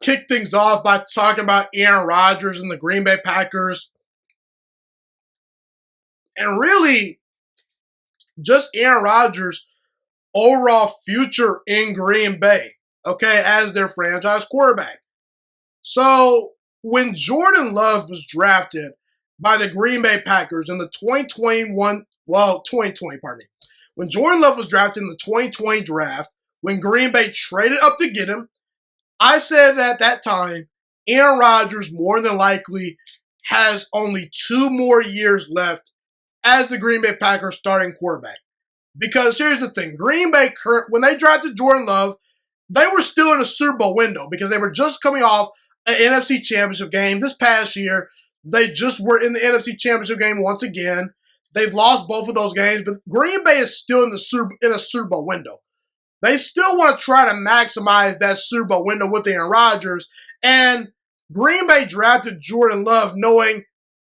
kick things off by talking about Aaron Rodgers and the Green Bay Packers. And really, just Aaron Rodgers' overall future in Green Bay, okay, as their franchise quarterback. So, when Jordan Love was drafted by the Green Bay Packers in the 2020, when Jordan Love was drafted in the 2020 draft, when Green Bay traded up to get him, I said at that time, Aaron Rodgers more than likely has only 2 more years left as the Green Bay Packers starting quarterback. Because here's the thing, Green Bay, when they drafted Jordan Love, they were still in a Super Bowl window because they were just coming off an NFC Championship game this past year. They just were in the NFC Championship game once again. They've lost both of those games, but Green Bay is still in a Super Bowl window. They still want to try to maximize that Super Bowl window with Aaron Rodgers, and Green Bay drafted Jordan Love knowing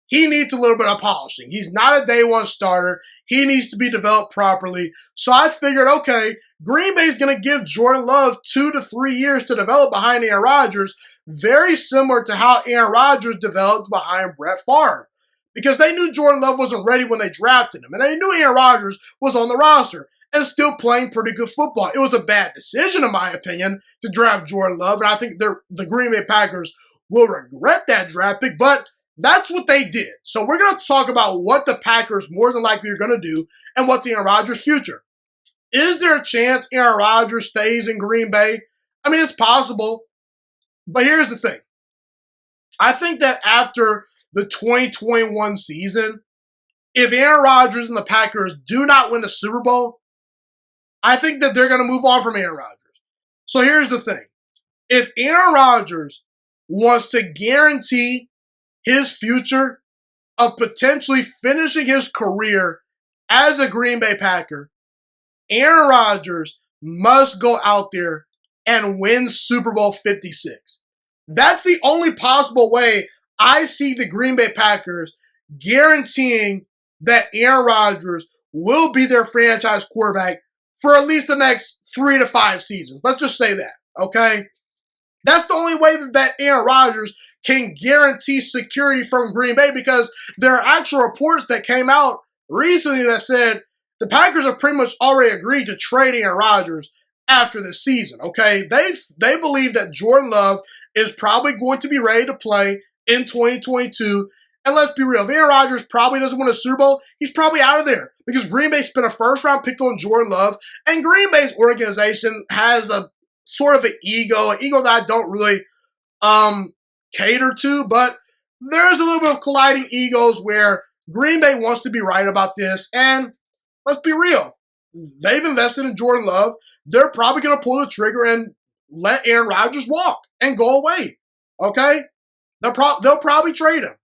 he needs a little bit of polishing. He's not a day one starter. He needs to be developed properly. So I figured, okay, Green Bay's going to give Jordan Love 2 to 3 years to develop behind Aaron Rodgers, very similar to how Aaron Rodgers developed behind Brett Favre. Because they knew Jordan Love wasn't ready when they drafted him, and they knew Aaron Rodgers was on the roster and still playing pretty good football. It was a bad decision, in my opinion, to draft Jordan Love, and I think the Green Bay Packers will regret that draft pick, but that's what they did. So we're going to talk about what the Packers more than likely are going to do and what's Aaron Rodgers' future. Is there a chance Aaron Rodgers stays in Green Bay? I mean, it's possible, but here's the thing. I think that after the 2021 season, if Aaron Rodgers and the Packers do not win the Super Bowl, I think that they're going to move on from Aaron Rodgers. So here's the thing. If Aaron Rodgers wants to guarantee his future of potentially finishing his career as a Green Bay Packer, Aaron Rodgers must go out there and win Super Bowl 56. That's the only possible way I see the Green Bay Packers guaranteeing that Aaron Rodgers will be their franchise quarterback for at least the next 3 to 5 seasons. Let's just say that, okay? That's the only way that Aaron Rodgers can guarantee security from Green Bay, because there are actual reports that came out recently that said the Packers have pretty much already agreed to trade Aaron Rodgers after this season, okay? They believe that Jordan Love is probably going to be ready to play in 2022. And let's be real, if Aaron Rodgers probably doesn't win a Super Bowl, he's probably out of there because Green Bay spent a first-round pick on Jordan Love, and Green Bay's organization has a sort of an ego that I don't really cater to, but there's a little bit of colliding egos where Green Bay wants to be right about this, and let's be real. They've invested in Jordan Love. They're probably going to pull the trigger and let Aaron Rodgers walk and go away, okay? They'll probably trade him.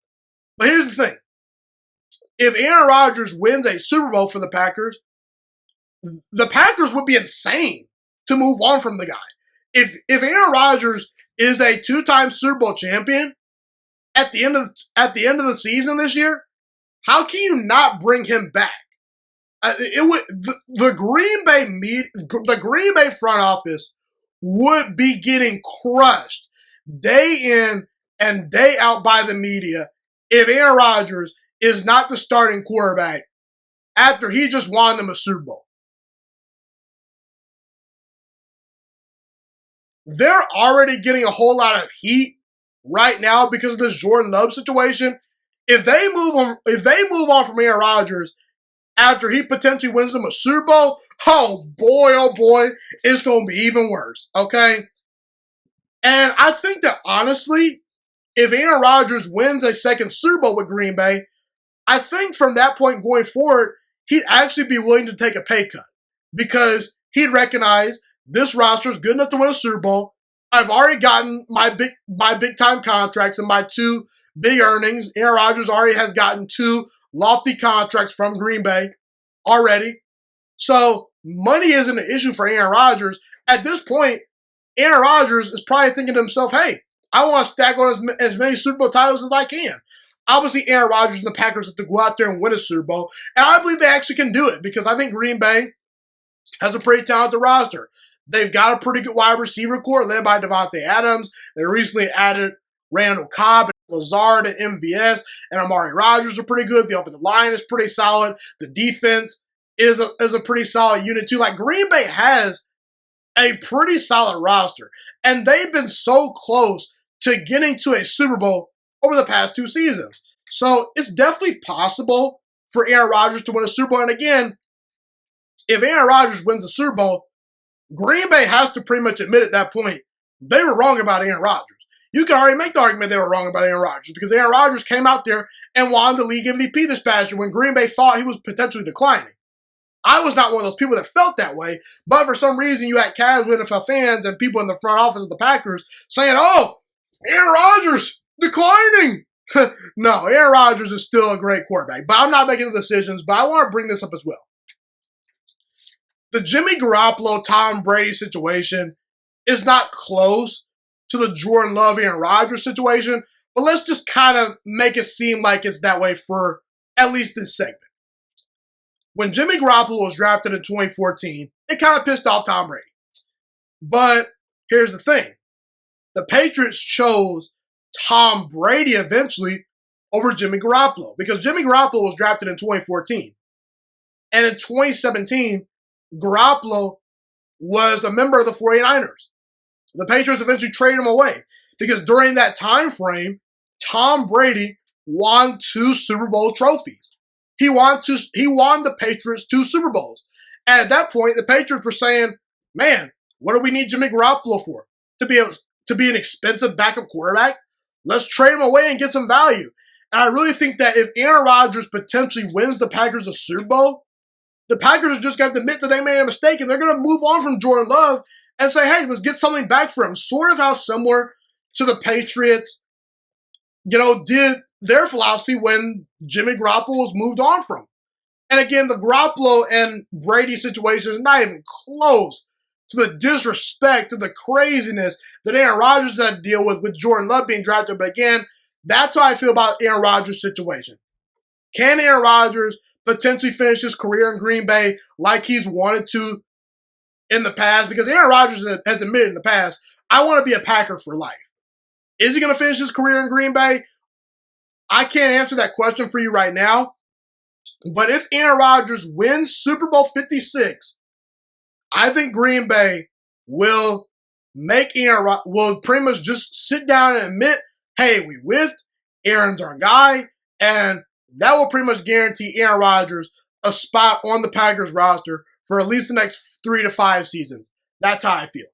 But here's the thing. If Aaron Rodgers wins a Super Bowl for the Packers would be insane to move on from the guy. If Aaron Rodgers is a 2-time Super Bowl champion at the end of the season this year, how can you not bring him back? The Green Bay front office would be getting crushed day in and day out by the media if Aaron Rodgers is not the starting quarterback after he just won them a Super Bowl. They're already getting a whole lot of heat right now because of this Jordan Love situation. If they move on from Aaron Rodgers after he potentially wins them a Super Bowl, oh boy, it's going to be even worse, okay? And I think that honestly, if Aaron Rodgers wins a second Super Bowl with Green Bay, I think from that point going forward, he'd actually be willing to take a pay cut because he'd recognize this roster is good enough to win a Super Bowl. I've already gotten my big time contracts and my 2 big earnings. Aaron Rodgers already has gotten 2 lofty contracts from Green Bay already. So money isn't an issue for Aaron Rodgers. At this point, Aaron Rodgers is probably thinking to himself, hey, I want to stack on as many Super Bowl titles as I can. Obviously, Aaron Rodgers and the Packers have to go out there and win a Super Bowl. And I believe they actually can do it because I think Green Bay has a pretty talented roster. They've got a pretty good wide receiver core led by Devontae Adams. They recently added Randall Cobb, Lazard, and MVS, and Amari Rodgers are pretty good. The offensive line is pretty solid. The defense is a pretty solid unit too. Like, Green Bay has a pretty solid roster, and they've been so close to getting to a Super Bowl over the past 2 seasons. So it's definitely possible for Aaron Rodgers to win a Super Bowl. And again, if Aaron Rodgers wins the Super Bowl, Green Bay has to pretty much admit at that point they were wrong about Aaron Rodgers. You can already make the argument they were wrong about Aaron Rodgers because Aaron Rodgers came out there and won the league MVP this past year when Green Bay thought he was potentially declining. I was not one of those people that felt that way, but for some reason you had casual NFL fans and people in the front office of the Packers saying, oh, Aaron Rodgers, declining. No, Aaron Rodgers is still a great quarterback, but I'm not making the decisions, but I want to bring this up as well. The Jimmy Garoppolo, Tom Brady situation is not close to the Jordan Love, Aaron Rodgers situation, but let's just kind of make it seem like it's that way for at least this segment. When Jimmy Garoppolo was drafted in 2014, it kind of pissed off Tom Brady. But here's the thing. The Patriots chose Tom Brady eventually over Jimmy Garoppolo because Jimmy Garoppolo was drafted in 2014. And in 2017, Garoppolo was a member of the 49ers. The Patriots eventually traded him away because during that time frame, Tom Brady won 2 Super Bowl trophies. He won the Patriots 2 Super Bowls. And at that point, the Patriots were saying, man, what do we need Jimmy Garoppolo for? To be an expensive backup quarterback? Let's trade him away and get some value. And I really think that if Aaron Rodgers potentially wins the Packers a Super Bowl, the Packers are just going to admit that they made a mistake and they're going to move on from Jordan Love and say, hey, let's get something back for him. Sort of how similar to the Patriots, did their philosophy when Jimmy Garoppolo was moved on from. And again, the Garoppolo and Brady situation is not even close to the disrespect, to the craziness that Aaron Rodgers had to deal with Jordan Love being drafted. But again, that's how I feel about Aaron Rodgers' situation. Can Aaron Rodgers potentially finish his career in Green Bay like he's wanted to in the past? Because Aaron Rodgers has admitted in the past, I want to be a Packer for life. Is he going to finish his career in Green Bay? I can't answer that question for you right now. But if Aaron Rodgers wins Super Bowl 56, I think Green Bay will will pretty much just sit down and admit, hey, we whiffed. Aaron's our guy. And that will pretty much guarantee Aaron Rodgers a spot on the Packers roster for at least the next 3 to 5 seasons. That's how I feel.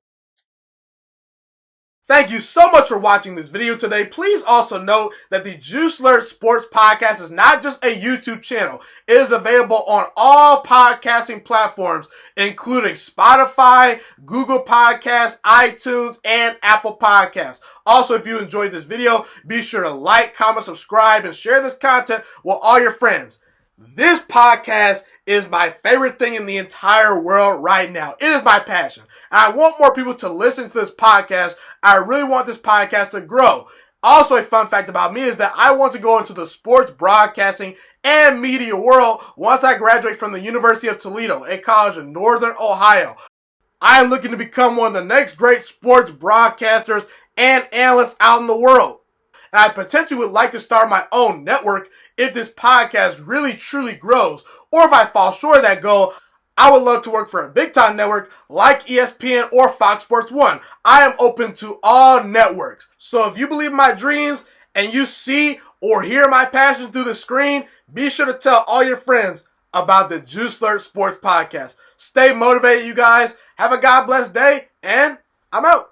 Thank you so much for watching this video today. Please also note that the Juiciest Sports Podcast is not just a YouTube channel. It is available on all podcasting platforms, including Spotify, Google Podcasts, iTunes, and Apple Podcasts. Also, if you enjoyed this video, be sure to like, comment, subscribe, and share this content with all your friends. This podcast is my favorite thing in the entire world right now. It is my passion. And I want more people to listen to this podcast. I really want this podcast to grow. Also, a fun fact about me is that I want to go into the sports broadcasting and media world once I graduate from the University of Toledo, a college in Northern Ohio. I am looking to become one of the next great sports broadcasters and analysts out in the world. And I potentially would like to start my own network if this podcast really truly grows. Or if I fall short of that goal, I would love to work for a big-time network like ESPN or Fox Sports 1. I am open to all networks. So if you believe in my dreams and you see or hear my passion through the screen, be sure to tell all your friends about the Juiciest Sports Podcast. Stay motivated, you guys. Have a God bless day, and I'm out.